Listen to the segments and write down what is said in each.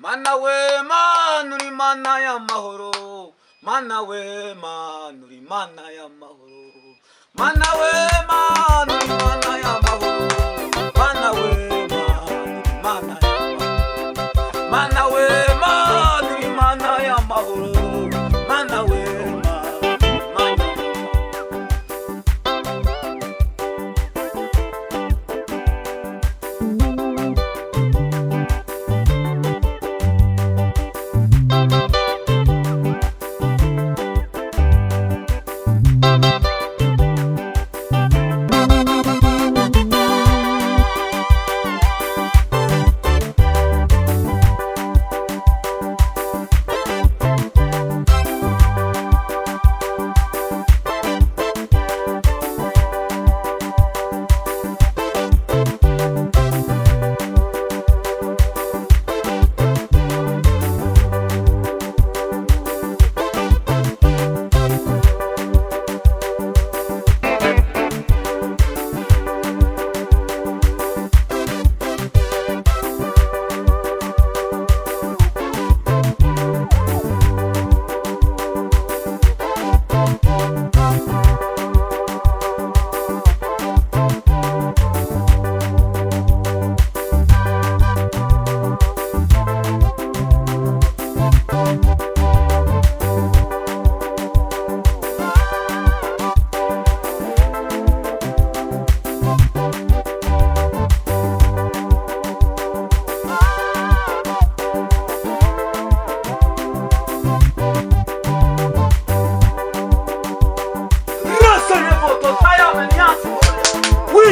Mana we Mana uri Mana y'amahoro, Mana we Mana uri Mana y'amahoro, Mana we Mana uri Mana y'amahoro, Mana we Mana uri Mana y'amahoro, Mana we Mana uri Mana y'amahoro, Mana we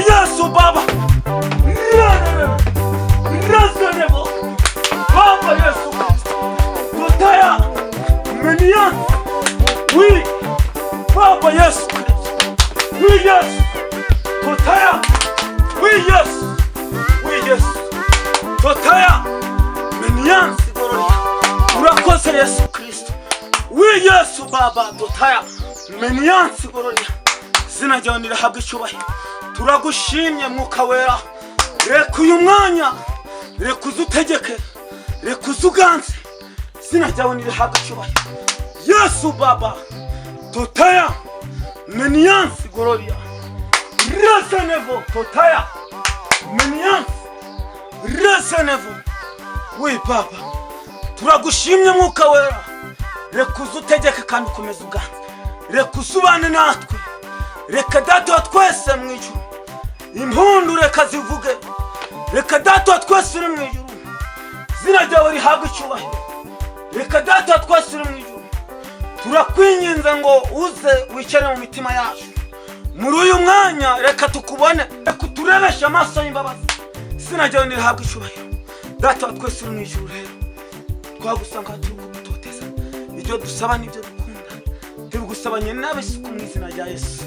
Yesu Baba, razenebo, Baba Yesu Kristo, Totaya, Menian, oui, Baba Yesu Kristo, oui Yesu, Totaya, oui Yesu, Totaya, Menian, urakoze Yesu Kristo, oui Yesu Baba, Totaya, Menian, zina ryawe nirahabwe icyubahiro. Turagushimye Mwuka Wera, reka uyu mwanya, reka uzutegeke, reka uzuganze, zina ryawe nirihabwe icyubahiro. Yesu Baba, Totaya, Meniansi Gloria, Resenevo, Totaya, Meniansi, Resenevo, we Baba, turagushimye Mwuka Wera, reka uzutegeke kandi ukomeze uganze, reka usubane natwe, reka Data wa twese mu ijuru, impundu reka zivuge, reka Data wa twese uri mu ijuru, zina ryawe rihabwe icyubahiro, reka Data wa twese uri mu ijuru, turakwinginze ngo uze wicare mu mitima yacu muri uyu mwanya, reka tukubone, reka uturebeshe amaso y'imbabazi, zina ryawe rihabwe icyubahiro. Data wa twese uri mu ijuru, rero twagusanga turi kugutoteza, ibyo dusaba n'ibyo dukunda tubigusabanye n'ab'isuku mu izina rya Yesu.